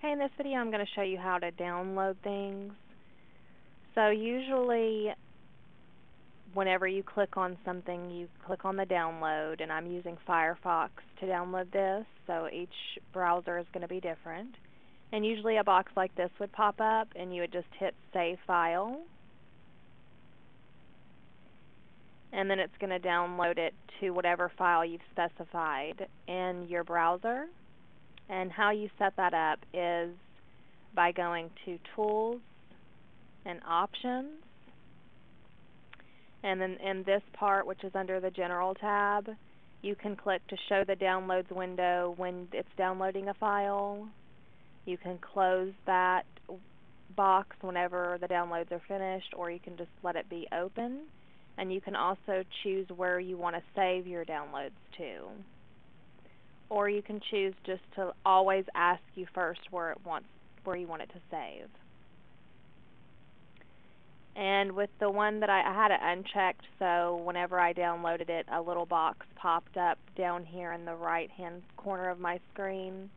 Okay, in this video I'm going to show you how to download things. So usually whenever you click on something, you click on the download, and I'm using Firefox to download this, so each browser is going to be different. And usually a box like this would pop up and you would just hit Save File. And then it's going to download it to whatever file you've specified in your browser. And how you set that up is by going to Tools and Options. And then in this part, which is under the General tab, you can click to show the downloads window when it's downloading a file. You can close that box whenever the downloads are finished, or you can just let it be open. And you can also choose where you want to save your downloads to. Or you can choose just to always ask you first where you want it to save. And with the one that I had it unchecked, so whenever I downloaded it, a little box popped up down here in the right-hand corner of my screen,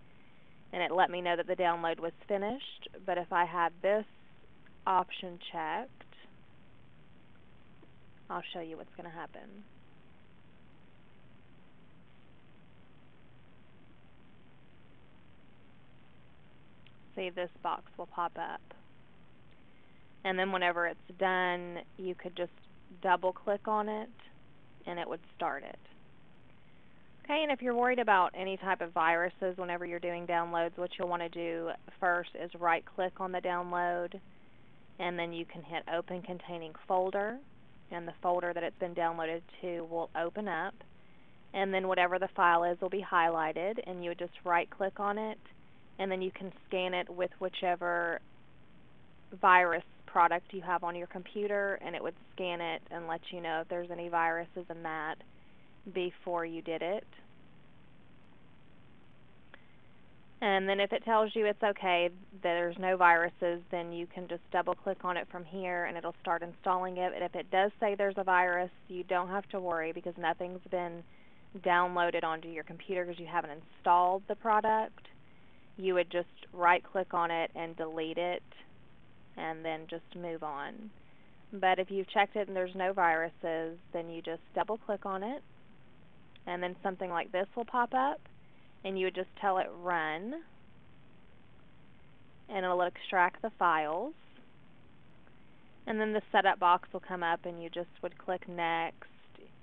and it let me know that the download was finished. But if I had this option checked, I'll show you what's going to happen. See, this box will pop up. And then whenever it's done, you could just double click on it and it would start it. Okay, and if you're worried about any type of viruses whenever you're doing downloads, what you'll want to do first is right click on the download, and then you can hit Open Containing Folder, and the folder that it's been downloaded to will open up. And then whatever the file is will be highlighted, and you would just right click on it, and then you can scan it with whichever virus product you have on your computer, and it would scan it and let you know if there's any viruses in that before you did it. And then if it tells you it's okay, there's no viruses, then you can just double click on it from here and it'll start installing it. And if it does say there's a virus, you don't have to worry because nothing's been downloaded onto your computer because you haven't installed the product. You would just right click on it and delete it and then just move on. But if you've checked it and there's no viruses, then you just double click on it, and then something like this will pop up, and you would just tell it run, and it'll extract the files. And then the setup box will come up and you just would click next.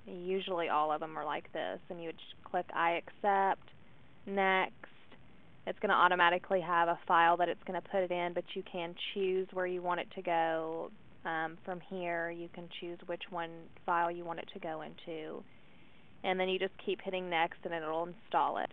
Usually all of them are like this, and you would just click I accept, next. It's going to automatically have a file that it's going to put it in, but you can choose where you want it to go. From here, you can choose which one file you want it to go into. And then you just keep hitting next and it'll install it.